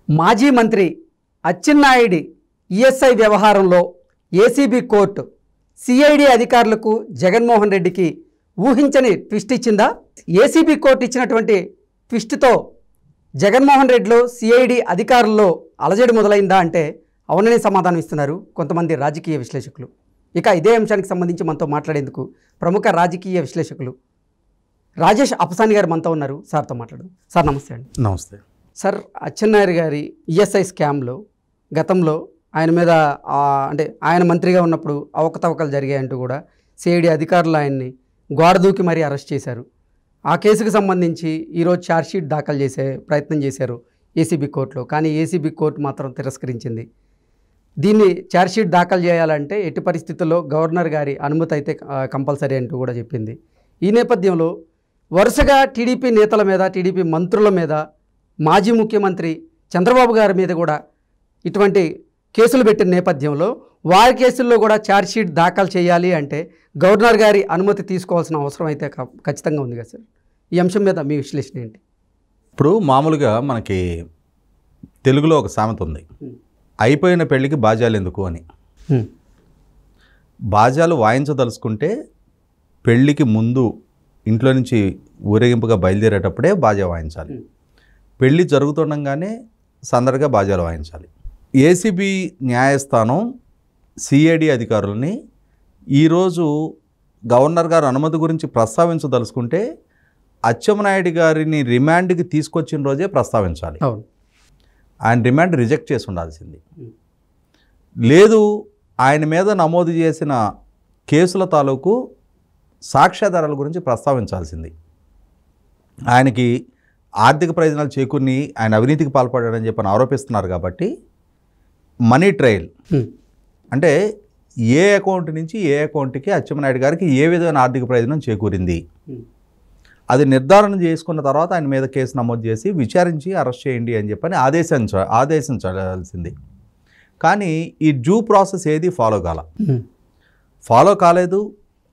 మాజీ మంత్రి అచ్చెన్నాయుడి ఈఎస్ఐ వ్యవహారంలో ఏసీబీ కోర్టు సిఐడి అధికారులకు జగన్మోహన్ రెడ్డికి ఊహించని ట్విస్ట్ ఇచ్చిందా? ఏసీబీ కోర్టు ఇచ్చినటువంటి ట్విస్ట్తో జగన్మోహన్ రెడ్డిలో సిఐడి అధికారుల్లో అలజడి మొదలైందా అంటే అవుననే సమాధానం ఇస్తున్నారు కొంతమంది రాజకీయ విశ్లేషకులు. ఇక ఇదే అంశానికి సంబంధించి మనతో మాట్లాడేందుకు ప్రముఖ రాజకీయ విశ్లేషకులు రాజేష్ అప్పసాని గారు మనతో ఉన్నారు. సార్తో మాట్లాడదాం. సార్ నమస్తే అండి. నమస్తే సార్, అచ్చెన్నాయుడు గారి ఈఎస్ఐ స్కామ్లో గతంలో ఆయన మీద అంటే ఆయన మంత్రిగా ఉన్నప్పుడు అవకతవకలు జరిగాయంటూ కూడా సిఐడి అధికారులు ఆయన్ని గోడదూకి మరీ అరెస్ట్ చేశారు. ఆ కేసుకు సంబంధించి ఈరోజు ఛార్జ్షీట్ దాఖలు చేసే ప్రయత్నం చేశారు ఏసీబీ కోర్టులో. కానీ ఏసీబీ కోర్టు మాత్రం తిరస్కరించింది. దీన్ని ఛార్జ్షీట్ దాఖలు చేయాలంటే ఎట్టి పరిస్థితుల్లో గవర్నర్ గారి అనుమతి అయితే కంపల్సరీ అంటూ కూడా చెప్పింది. ఈ నేపథ్యంలో వరుసగా టీడీపీ నేతల మీద, టీడీపీ మంత్రుల మీద, మాజీ ముఖ్యమంత్రి చంద్రబాబు గారి మీద కూడా ఇటువంటి కేసులు పెట్టిన నేపథ్యంలో వారి కేసుల్లో కూడా ఛార్జ్షీట్ దాఖలు చేయాలి అంటే గవర్నర్ గారి అనుమతి తీసుకోవాల్సిన అవసరం అయితే ఖచ్చితంగా ఉంది కదా సార్. ఈ అంశం మీద మీ విశ్లేషణ ఏంటి? ఇప్పుడు మామూలుగా మనకి తెలుగులో ఒక సామెత ఉంది, అయిపోయిన పెళ్ళికి బాజాలు ఎందుకు అని. బాజాలు వాయించదలుచుకుంటే పెళ్ళికి ముందు ఇంట్లో నుంచి ఊరేగింపుగా బయలుదేరేటప్పుడే బాజా వాయించాలి. పెళ్ళి జరుగుతుండగానే సందడిగా బాజాలు వాయించాలి. ఏసీబీ న్యాయస్థానం సిఐడి అధికారులని ఈరోజు గవర్నర్ గారు అనుమతి గురించి ప్రస్తావించదలుచుకుంటే అచ్చెన్నాయుడు గారిని రిమాండ్కి తీసుకొచ్చిన రోజే ప్రస్తావించాలి. ఆయన రిమాండ్ రిజెక్ట్ చేసి ఉండాల్సింది. లేదు, ఆయన మీద నమోదు చేసిన కేసుల తాలూకు సాక్ష్యాధారాల గురించి ప్రస్తావించాల్సింది. ఆయనకి ఆర్థిక ప్రయోజనాలు చేకూర్ని ఆయన అవినీతికి పాల్పడాడని చెప్పని ఆరోపిస్తున్నారు కాబట్టి మనీ ట్రయల్ అంటే ఏ అకౌంట్ నుంచి ఏ అకౌంట్కి అచ్చెన్నాయుడు గారికి ఏ విధమైన ఆర్థిక ప్రయోజనం చేకూరింది అది నిర్ధారణ చేసుకున్న తర్వాత ఆయన మీద కేసు నమోదు చేసి విచారించి అరెస్ట్ చేయండి అని చెప్పని ఆదేశించాల్సింది. కానీ ఈ డ్యూ ప్రాసెస్ ఏది ఫాలో కాలేదు.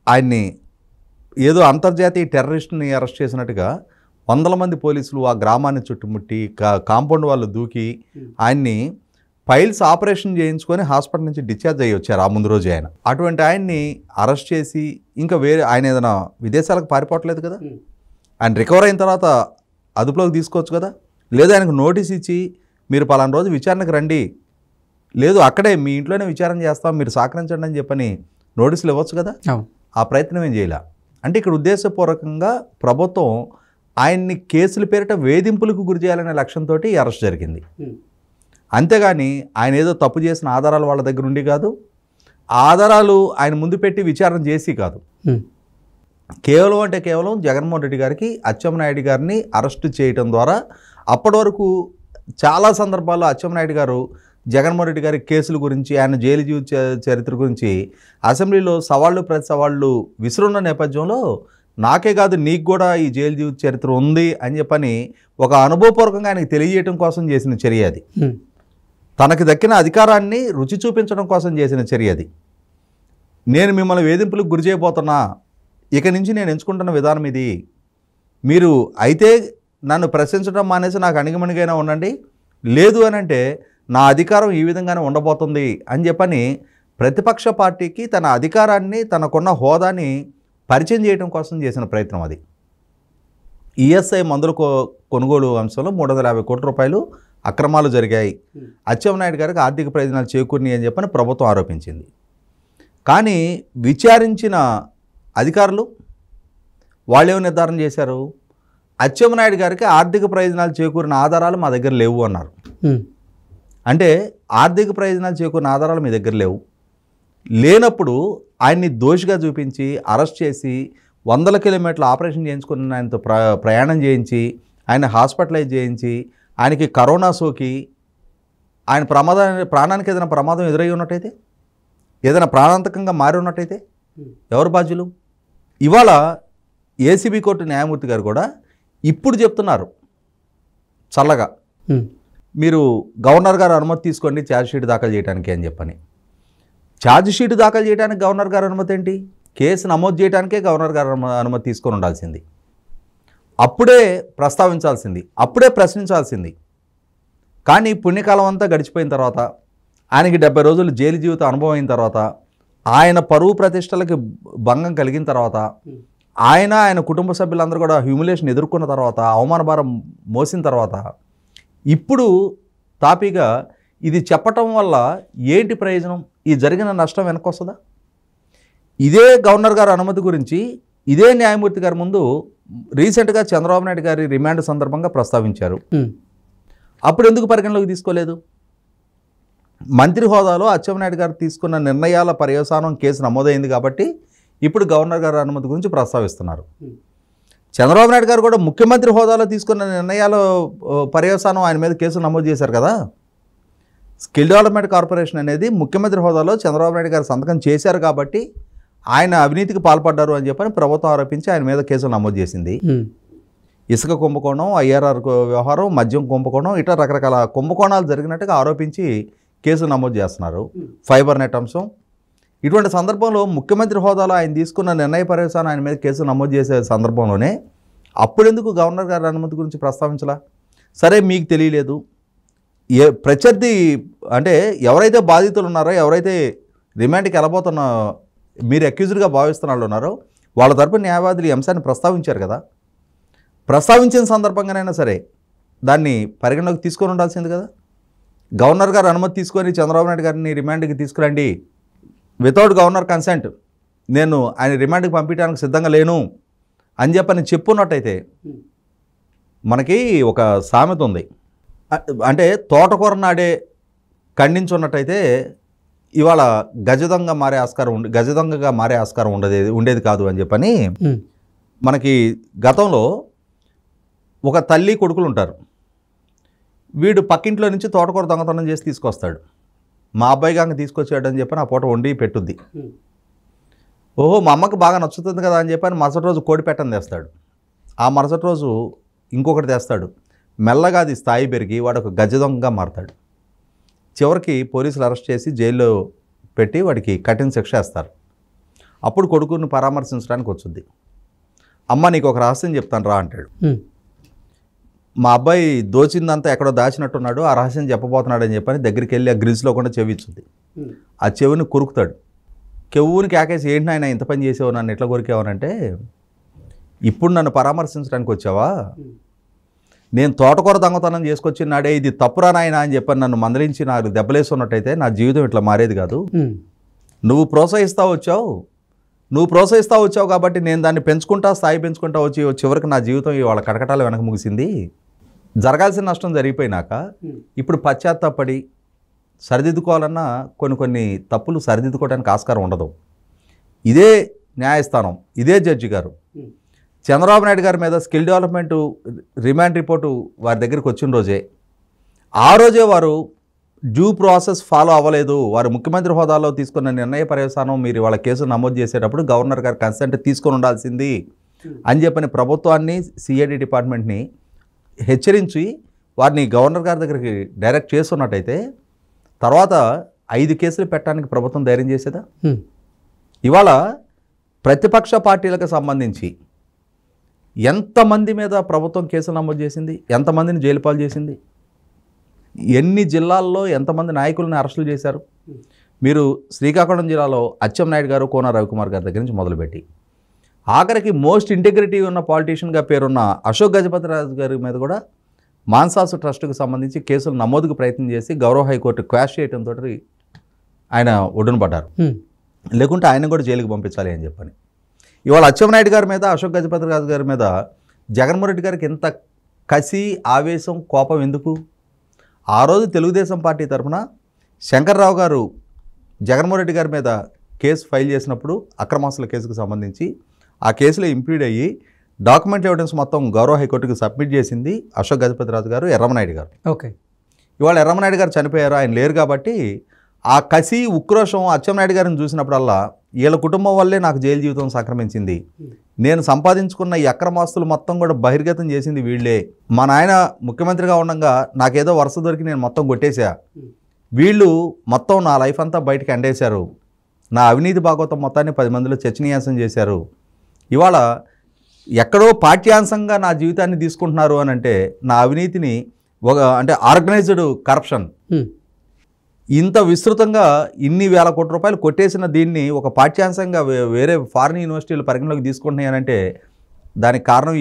ఆయన్ని ఏదో అంతర్జాతీయ టెర్రరిస్ట్ని అరెస్ట్ చేసినట్టుగా వందల మంది పోలీసులు ఆ గ్రామాన్ని చుట్టుముట్టి కాంపౌండ్ వాళ్ళు దూకి ఆయన్ని ఫైల్స్ ఆపరేషన్ చేయించుకొని హాస్పిటల్ నుంచి డిశ్చార్జ్ అయ్యి వచ్చారు ఆ ముందు రోజు ఆయన. అటువంటి ఆయన్ని అరెస్ట్ చేసి ఇంకా ఆయన ఏదైనా విదేశాలకు పారిపోవట్లేదు కదా, ఆయన రికవర్ అయిన తర్వాత అదుపులోకి తీసుకోవచ్చు కదా. లేదా ఆయనకు నోటీస్ ఇచ్చి మీరు పలానా రోజు విచారణకు రండి, లేదు అక్కడే మీ ఇంట్లోనే విచారణ చేస్తాం, మీరు సహకరించండి అని చెప్పని నోటీసులు ఇవ్వచ్చు కదా. ఆ ప్రయత్నం ఏం చేయాల. అంటే ఇక్కడ ఉద్దేశపూర్వకంగా ప్రభుత్వం ఆయన్ని కేసుల పేరిట వేధింపులకు గురి చేయాలనే లక్ష్యంతో ఈ అరెస్ట్ జరిగింది. అంతేగాని ఆయన ఏదో తప్పు చేసిన ఆధారాలు వాళ్ళ దగ్గర ఉండి కాదు, ఆధారాలు ఆయన ముందు పెట్టి విచారణ చేసి కాదు. కేవలం జగన్మోహన్ రెడ్డి గారికి అచ్చెన్నాయుడు గారిని అరెస్టు చేయడం ద్వారా అప్పటి వరకు చాలా సందర్భాల్లో అచ్చెన్నాయుడు గారు జగన్మోహన్ రెడ్డి గారి కేసుల గురించి, ఆయన జైలు జీవిత చరిత్ర గురించి అసెంబ్లీలో ప్రతి సవాళ్ళు విసురున్న నేపథ్యంలో నాకే కాదు నీకు కూడా ఈ జైలు జీవిత చరిత్ర ఉంది అని చెప్పని ఒక అనుభవపూర్వకంగా ఆయనకు తెలియజేయడం కోసం చేసిన చర్య అది. తనకి దక్కిన అధికారాన్ని రుచి చూపించడం కోసం చేసిన చర్య అది. నేను మిమ్మల్ని వేధింపులకు గురి చేయబోతున్నా, ఇక నుంచి నేను ఎంచుకుంటున్న విధానం ఇది, మీరు అయితే నన్ను ప్రశ్నించడం మానేసి నాకు అణిగిమణిగైనా ఉండండి, లేదు అని అంటే నా అధికారం ఈ విధంగానే ఉండబోతుంది అని చెప్పని ప్రతిపక్ష పార్టీకి తన అధికారాన్ని, తనకున్న హోదాని పరిచయం చేయడం కోసం చేసిన ప్రయత్నం అది. ఈఎస్ఐ మందుల కొనుగోలు అంశంలో 350 కోట్ల రూపాయలు అక్రమాలు జరిగాయి, అచ్చెన్నాయుడు గారికి ఆర్థిక ప్రయోజనాలు చేకూరినాయి అని చెప్పని ప్రభుత్వం ఆరోపించింది. కానీ విచారించిన అధికారులు వాళ్ళేమో నిర్ధారణ చేశారు, అచ్చెన్నాయుడు గారికి ఆర్థిక ప్రయోజనాలు చేకూరిన ఆధారాలు మా దగ్గర లేవు అన్నారు. అంటే ఆర్థిక ప్రయోజనాలు చేకూరిన ఆధారాలు మీ దగ్గర లేనప్పుడు ఆయన్ని దోషిగా చూపించి అరెస్ట్ చేసి 100 కిలోమీటర్ల ఆపరేషన్ చేయించుకున్న ఆయనతో ప్రయాణం చేయించి ఆయన హాస్పిటలైజ్ చేయించి ఆయనకి కరోనా సోకి ఆయన ప్రాణానికి ఏదైనా ప్రమాదం ఎదురై ఉన్నట్టయితే, ఏదైనా ప్రాణాంతకంగా మారి ఉన్నట్టయితే ఎవరు బాధ్యులు? ఇవాళ ఏసీబీ కోర్టు న్యాయమూర్తి గారు కూడా ఇప్పుడు చెప్తున్నారు చల్లగా, మీరు గవర్నర్ గారు అనుమతి తీసుకోండి ఛార్జ్షీట్ దాఖలు చేయడానికి అని చెప్పని. ఛార్జ్షీట్ దాఖలు చేయడానికి గవర్నర్ గారు అనుమతి ఏంటి? కేసు నమోదు చేయడానికే గవర్నర్ గారు అనుమతి తీసుకొని ఉండాల్సింది. అప్పుడే ప్రస్తావించాల్సింది, అప్పుడే ప్రశ్నించాల్సింది. కానీ పుణ్యకాలం అంతా గడిచిపోయిన తర్వాత ఆయనకి 70 రోజులు జైలు జీవితం అనుభవం అయిన తర్వాత ఆయన పరువు ప్రతిష్టలకి భంగం కలిగిన తర్వాత ఆయన కుటుంబ సభ్యులందరూ కూడా హ్యూమిలేషన్ ఎదుర్కొన్న తర్వాత అవమాన భారం మోసిన తర్వాత ఇప్పుడు తాపీగా ఇది చెప్పటం వల్ల ఏంటి ప్రయోజనం? ఈ జరిగిన నష్టం వెనకొస్తుందా? ఇదే గవర్నర్ గారి అనుమతి గురించి ఇదే న్యాయమూర్తి గారి ముందు రీసెంట్గా చంద్రబాబు నాయుడు గారి రిమాండ్ సందర్భంగా ప్రస్తావించారు. అప్పుడు ఎందుకు పరిగణలోకి తీసుకోలేదు? మంత్రి హోదాలో అచ్చెన్నాయుడు గారు తీసుకున్న నిర్ణయాల పర్యవసానం కేసు నమోదైంది కాబట్టి ఇప్పుడు గవర్నర్ గారి అనుమతి గురించి ప్రస్తావిస్తున్నారు. చంద్రబాబు నాయుడు గారు కూడా ముఖ్యమంత్రి హోదాలో తీసుకున్న నిర్ణయాల పర్యవసానం ఆయన మీద కేసు నమోదు చేశారు కదా. స్కిల్ డెవలప్మెంట్ కార్పొరేషన్ అనేది ముఖ్యమంత్రి హోదాలో చంద్రబాబు నాయుడు గారు సంతకం చేశారు కాబట్టి ఆయన అవినీతికి పాల్పడ్డారు అని చెప్పని ప్రభుత్వం ఆరోపించి ఆయన మీద కేసులు నమోదు చేసింది. ఇసుక కుంభకోణం, ఐఆర్ఆర్ వ్యవహారం, మద్యం కుంభకోణం, ఇట్లా రకరకాల కుంభకోణాలు జరిగినట్టుగా ఆరోపించి కేసులు నమోదు చేస్తున్నారు. ఫైబర్ నెట్ అంశం. ఇటువంటి సందర్భంలో ముఖ్యమంత్రి హోదాలో ఆయన తీసుకున్న నిర్ణయ పర్యవసానం ఆయన మీద కేసు నమోదు చేసే సందర్భంలోనే అప్పుడెందుకు గవర్నర్ గారి అనుమతి గురించి ప్రస్తావించలా? సరే, మీకు తెలియలేదు. ప్రత్యర్థి అంటే ఎవరైతే బాధితులు ఉన్నారో, ఎవరైతే రిమాండ్కి వెళ్ళబోతున్న మీరు అక్యూజ్డ్గా భావిస్తున్న వాళ్ళు ఉన్నారో వాళ్ళ తరపున న్యాయవాదులు ఈ అంశాన్ని ప్రస్తావించారు కదా. ప్రస్తావించిన సందర్భంగానైనా సరే దాన్ని పరిగణలోకి తీసుకొని ఉండాల్సింది కదా. గవర్నర్ గారు అనుమతి తీసుకొని చంద్రబాబు నాయుడు గారిని రిమాండ్కి తీసుకురండి, వితౌట్ గవర్నర్ కన్సెంట్ నేను ఆయన రిమాండ్కి పంపించడానికి సిద్ధంగా లేను అని చెప్పని చెప్పున్నట్టయితే మనకి ఒక సామెత ఉంది. అంటే తోటకూర నాడే ఖండించున్నట్టయితే ఇవాళ గజదొంగగా మారే ఆస్కారం ఉండేది కాదు అని చెప్పని మనకి గతంలో ఒక తల్లి కొడుకులు ఉంటారు. వీడు పక్కింట్లో నుంచి తోటకూర దొంగతనం చేసి తీసుకొస్తాడు. మా అబ్బాయి గాంగ తీసుకొచ్చాడు అని చెప్పని ఆ పూట వండి పెట్టుద్ది. ఓహో, మా అమ్మకి బాగా నచ్చుతుంది కదా అని చెప్పని మరుసటి రోజు కోడి పెట్టని తెస్తాడు. ఆ మరుసటి రోజు ఇంకొకటి తెస్తాడు. మెల్లగా అది స్థాయి పెరిగి వాడు ఒక గజ దొంగగా మారతాడు. చివరికి పోలీసులు అరెస్ట్ చేసి జైల్లో పెట్టి వాడికి కఠిన శిక్ష వేస్తారు. అప్పుడు కొడుకుని పరామర్శించడానికి వచ్చుద్ది. అమ్మ, నీకు ఒక రహస్యం చెప్తాను రా అంటాడు. మా అబ్బాయి దోచిందంతా ఎక్కడో దాచినట్టున్నాడు, ఆ రహస్యం చెప్పబోతున్నాడు అని చెప్పని దగ్గరికి వెళ్ళి ఆ గ్రిల్స్లో కూడా చెవి ఇచ్చుద్ది. ఆ చెవిని కొరుకుతాడు. కెవ్వుని కేకేసి, ఏంటి నాయన ఇంత పని చేసావు, నన్ను ఎట్లా కొరికేవనంటే, ఇప్పుడు నన్ను పరామర్శించడానికి వచ్చావా? నేను తోటకూర దొంగతనం చేసుకొచ్చినాడే ఇది తప్పురా నాయన అని చెప్పని నన్ను మందలించి నాకు దెబ్బలేస్తున్నట్టయితే నా జీవితం ఇట్లా మారేది కాదు. నువ్వు ప్రోత్సహిస్తూ వచ్చావు కాబట్టి నేను దాన్ని స్థాయి పెంచుకుంటా వచ్చి చివరికి నా జీవితం ఇవాళ కటకటాలు వెనక ముగిసింది. జరగాల్సిన నష్టం జరిగిపోయినాక ఇప్పుడు పశ్చాత్తాపడి సరిదిద్దుకోవాలన్నా కొన్ని తప్పులు సరిదిద్దుకోవడానికి ఆస్కారం ఉండదు. ఇదే న్యాయస్థానం, ఇదే జడ్జి గారు చంద్రబాబు నాయుడు గారి మీద స్కిల్ డెవలప్మెంట్ రిమాండ్ రిపోర్టు వారి దగ్గరికి వచ్చిన రోజే, ఆ రోజే వారు డ్యూ ప్రాసెస్ ఫాలో అవ్వలేదు, వారు ముఖ్యమంత్రి హోదాలో తీసుకున్న నిర్ణయ పర్యవసానం మీరు వాళ్ళ కేసు నమోదు చేసేటప్పుడు గవర్నర్ గారి కన్సెంట్ తీసుకొని ఉండాల్సింది అని చెప్పని ప్రభుత్వాన్ని, సిఐడి డిపార్ట్మెంట్ని హెచ్చరించి వారిని గవర్నర్ గారి దగ్గరికి డైరెక్ట్ చేస్తున్నట్టయితే తర్వాత 5 కేసులు పెట్టడానికి ప్రభుత్వం ధైర్యం చేసేదా? ఇవాళ ప్రతిపక్ష పార్టీలకు సంబంధించి ఎంతమంది మీద ప్రభుత్వం కేసులు నమోదు చేసింది, ఎంతమందిని జైలు పాలు చేసింది, ఎన్ని జిల్లాల్లో ఎంతమంది నాయకులను అరెస్టులు చేశారు? మీరు శ్రీకాకుళం జిల్లాలో అచ్చెన్నాయుడు గారు, కోన రవికుమార్ గారి దగ్గర నుంచి మొదలుపెట్టి ఆఖరికి మోస్ట్ ఇంటిగ్రిటీ ఉన్న పాలిటీషియన్గా పేరున్న అశోక్ గజపతిరాజు గారి మీద కూడా మాన్సాసు ట్రస్ట్కి సంబంధించి కేసులు నమోదుకు ప్రయత్నం చేసి గౌరవ హైకోర్టు క్వాష్ చేయడంతో ఆయన ఒడ్డున పడ్డారు. లేకుంటే ఆయన కూడా జైలుకి పంపించాలి అని చెప్పని. ఇవాళ అచ్చెన్నాయుడు గారి మీద, అశోక్ గజపతిరాజు గారి మీద జగన్మోహన్ రెడ్డి గారికి ఎంత కసి, ఆవేశం, కోపం ఎందుకు? ఆ రోజు తెలుగుదేశం పార్టీ తరఫున శంకర్రావు గారు జగన్మోహన్ రెడ్డి గారి మీద కేసు ఫైల్ చేసినప్పుడు అక్రమాస్తుల కేసుకు సంబంధించి ఆ కేసులో ఇంప్లీడ్ అయ్యి డాక్యుమెంట్ ఎవిడెన్స్ మొత్తం గౌరవ హైకోర్టుకు సబ్మిట్ చేసింది అశోక్ గజపతిరాజు గారు, ఎర్రమనాయుడు గారు. ఓకే, ఇవాళ ఎర్రమనాయుడు గారు చనిపోయారు, ఆయన లేరు కాబట్టి ఆ కసి, ఉక్రోషం అచ్చెన్నాయుడు గారిని చూసినప్పుడల్లా వీళ్ళ కుటుంబం వల్లే నాకు జైలు జీవితం సంక్రమించింది, నేను సంపాదించుకున్న ఈ అక్రమాస్తులు మొత్తం కూడా బహిర్గతం చేసింది వీళ్ళే, మా నాయన ముఖ్యమంత్రిగా ఉండగా నాకేదో వరుస దొరికి నేను మొత్తం కొట్టేశా, వీళ్ళు మొత్తం నా లైఫ్ అంతా బయటకు ఎండేశారు, నా అవినీతి భాగవతం మొత్తాన్ని 10 మందిలో చర్చనీయాంశం చేశారు, ఇవాళ ఎక్కడో పాఠ్యాంశంగా నా జీవితాన్ని తీసుకుంటున్నారు అని అంటే నా అవినీతిని అంటే ఆర్గనైజ్డ్ కరప్షన్ ఇంత విస్తృతంగా ఇన్ని వేల కోట్ల రూపాయలు కొట్టేసిన దీన్ని ఒక పాఠ్యాంశంగా వేరే ఫారిన్ యూనివర్సిటీలు పరిగణలోకి తీసుకుంటున్నాయనంటే దానికి కారణం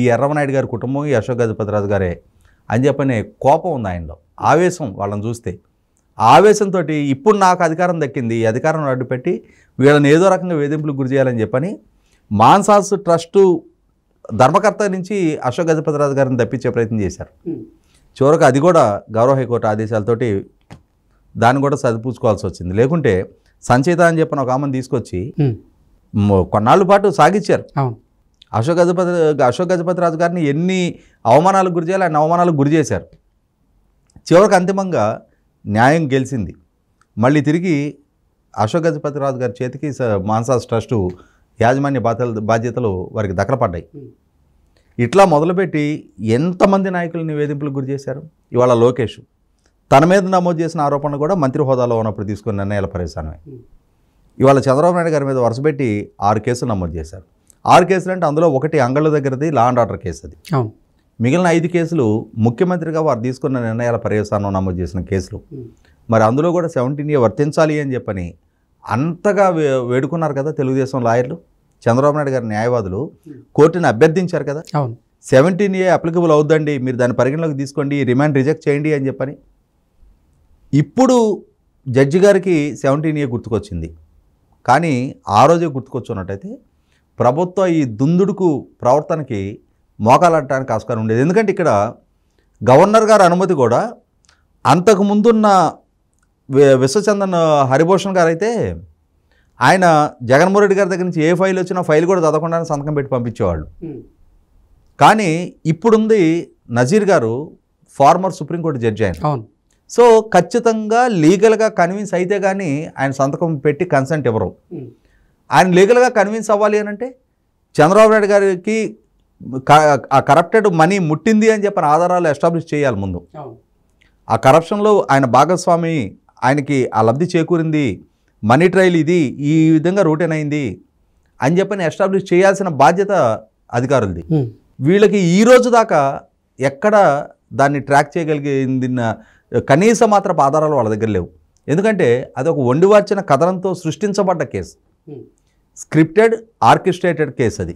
ఈ ఎర్రమనాయుడు గారి కుటుంబం, ఈ అశోక్ గజపతిరాజు గారే అని చెప్పనే కోపం ఉంది ఆయనలో, ఆవేశం. వాళ్ళని చూస్తే ఆవేశంతో ఇప్పుడు నాకు అధికారం దక్కింది, ఈ అధికారం అడ్డుపెట్టి వీళ్ళని ఏదో రకంగా వేధింపులకు గురి చేయాలని చెప్పని మాన్సాస్ ట్రస్టు ధర్మకర్త నుంచి అశోక్ గజపతిరాజు గారిని తప్పించే ప్రయత్నం చేశారు. చివరకు అది కూడా గౌరవ హైకోర్టు ఆదేశాలతోటి దాన్ని కూడా సరిపూచుకోవాల్సి వచ్చింది. లేకుంటే సంచేత అని చెప్పిన ఒక ఆమెను తీసుకొచ్చి కొన్నాళ్ళ పాటు సాగించారు. అశోక్ గజపతిరాజు గారిని ఎన్ని అవమానాలకు గురి చేయాలి, అన్ని అవమానాలకు గురి చేశారు. చివరికి అంతిమంగా న్యాయం గెలిచింది. మళ్ళీ తిరిగి అశోక్ గజపతిరాజు గారి చేతికి మాన్సాస్ ట్రస్టు యాజమాన్య బాధ్యతలు వారికి దక్కలపడ్డాయి. ఇట్లా మొదలుపెట్టి ఎంతమంది నాయకులని వేధింపులకు గురి చేశారు. ఇవాళ లోకేష్ తన మీద నమోదు చేసిన ఆరోపణలు కూడా మంత్రి హోదాలో ఉన్నప్పుడు తీసుకున్న నిర్ణయాల పరిశానమే. ఇవాళ చంద్రబాబు నాయుడు గారి మీద వరుసపెట్టి 6 కేసులు నమోదు చేశారు. 6 కేసులు అంటే అందులో ఒకటి అంగళ్ళ దగ్గరది లా అండ్ ఆర్డర్ కేసు. అది మిగిలిన 5 కేసులు ముఖ్యమంత్రిగా వారు తీసుకున్న నిర్ణయాల పర్యవసానం నమోదు చేసిన కేసులు. మరి అందులో కూడా 17A వర్తించాలి అని చెప్పని అంతగా వేడుకున్నారు కదా తెలుగుదేశం లాయర్లు, చంద్రబాబు నాయుడు గారి న్యాయవాదులు కోర్టుని అభ్యర్థించారు కదా. 17A అప్లికబుల్ అవుద్దండి, మీరు దాన్ని పరిగణలోకి తీసుకోండి, రిమాండ్ రిజెక్ట్ చేయండి అని చెప్పని. ఇప్పుడు జడ్జి గారికి 17A గుర్తుకొచ్చింది. కానీ ఆ రోజే గుర్తుకొచ్చున్నట్టయితే ప్రభుత్వ ఈ దుందుడుకు ప్రవర్తనకి మోకాలట్టడానికి ఆస్కారం ఉండేది. ఎందుకంటే ఇక్కడ గవర్నర్ గారి అనుమతి కూడా అంతకుముందున్న విశ్వచందన్ హరిభూషణ్ గారు అయితే ఆయన జగన్మోహన్ రెడ్డి గారి దగ్గర నుంచి ఏ ఫైల్ వచ్చినా ఫైల్ కూడా చదవకుండా సంతకం పెట్టి పంపించేవాళ్ళు. కానీ ఇప్పుడుంది నజీర్ గారు, ఫార్మర్ సుప్రీంకోర్టు జడ్జి ఆయన. సో ఖచ్చితంగా లీగల్గా కన్విన్స్ అయితే కానీ ఆయన సంతకం పెట్టి కన్సెంట్ ఇవ్వరు. ఆయన లీగల్గా కన్విన్స్ అవ్వాలి అని అంటే చంద్రబాబు నాయుడు గారికి ఆ కరప్టెడ్ మనీ ముట్టింది అని చెప్పిన ఆధారాలు ఎస్టాబ్లిష్ చేయాలి ముందు. ఆ కరప్షన్లో ఆయన భాగస్వామి, ఆయనకి ఆ లబ్ధి చేకూరింది, మనీ ట్రయల్ ఇది ఈ విధంగా రూటీన్ అయింది అని చెప్పని ఎస్టాబ్లిష్ చేయాల్సిన బాధ్యత అధికారులది. వీళ్ళకి ఈ రోజు దాకా ఎక్కడ దాన్ని ట్రాక్ చేయగలిగింది కనీస మాత్రపు ఆధారాలు వాళ్ళ దగ్గర లేవు. ఎందుకంటే అది ఒక వండివార్చిన కథనంతో సృష్టించబడ్డ కేసు, స్క్రిప్టెడ్ ఆర్కెస్ట్రేటెడ్ కేసు అది.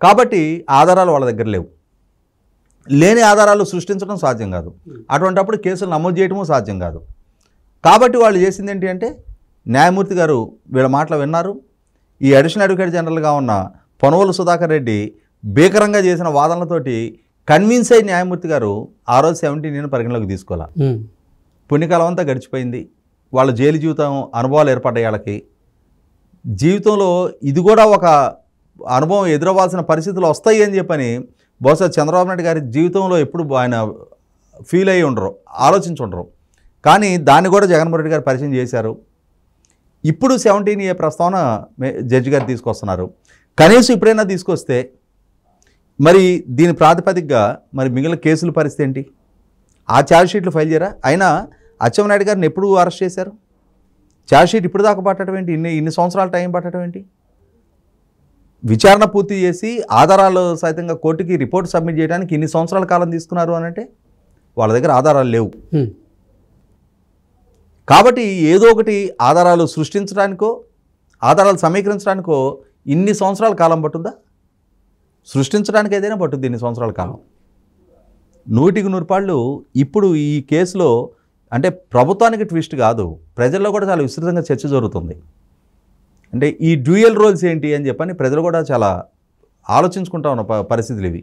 కాబట్టి ఆధారాలు వాళ్ళ దగ్గర లేవు. లేని ఆధారాలు సృష్టించడం సాధ్యం కాదు. అటువంటప్పుడు కేసులు నమోదు చేయడము సాధ్యం కాదు. కాబట్టి వాళ్ళు చేసింది ఏంటి అంటే న్యాయమూర్తి గారు వీళ్ళ మాటలు విన్నారు. ఈ అడిషనల్ అడ్వకేట్ జనరల్గా ఉన్న పొనవోలు సుధాకర్ రెడ్డి భీకరంగా చేసిన వాదనలతోటి కన్విన్స్ అయ్యి న్యాయమూర్తి గారు ఆ రోజు 17A పరిగణలోకి తీసుకోవాలి. పుణ్యకాలం అంతా గడిచిపోయింది. వాళ్ళ జైలు జీవితం అనుభవాలు ఏర్పడ్డాయి. వాళ్ళకి జీవితంలో ఇది కూడా ఒక అనుభవం ఎదురవ్వాల్సిన పరిస్థితులు వస్తాయి అని చెప్పని బహుశా చంద్రబాబు నాయుడు గారి జీవితంలో ఎప్పుడు ఆయన ఫీల్ అయ్యి ఉండరు, ఆలోచించుండరు. కానీ దాన్ని కూడా జగన్మోహన్ రెడ్డి గారు పరిచయం చేశారు. ఇప్పుడు 17A ప్రస్తావన జడ్జి గారు తీసుకొస్తున్నారు. కనీసం ఇప్పుడైనా తీసుకొస్తే మరి దీని ప్రాతిపదికగా మరి మిగిలిన కేసుల పరిస్థితి ఏంటి? ఆ ఛార్జ్షీట్లు ఫైల్ చేయరా? అయినా అచ్చెన్నాయుడు గారిని ఎప్పుడు అరెస్ట్ చేశారు? ఛార్జ్షీట్ ఇప్పుడు దాకా పట్టడం ఏంటి? ఇన్ని సంవత్సరాల టైం పట్టడం ఏంటి? విచారణ పూర్తి చేసి ఆధారాలు సహితంగా కోర్టుకి రిపోర్ట్ సబ్మిట్ చేయడానికి ఇన్ని సంవత్సరాల కాలం తీసుకున్నారు అని అంటే వాళ్ళ దగ్గర ఆధారాలు లేవు. కాబట్టి ఏదో ఒకటి ఆధారాలు సృష్టించడానికో ఆధారాలు సమీకరించడానికో ఇన్ని సంవత్సరాల కాలం పట్టుద్దా? సృష్టించడానికి ఏదైనా పట్టుద్ది ఇన్ని సంవత్సరాల కాలం. 100% ఇప్పుడు ఈ కేసులో అంటే ప్రభుత్వానికి ట్విస్ట్ కాదు, ప్రజల్లో కూడా చాలా విస్తృతంగా చర్చ జరుగుతుంది. అంటే ఈ డ్యూయల్ రోల్స్ ఏంటి అని చెప్పని ప్రజలు కూడా చాలా ఆలోచించుకుంటా ఉన్న పరిస్థితులు ఇవి.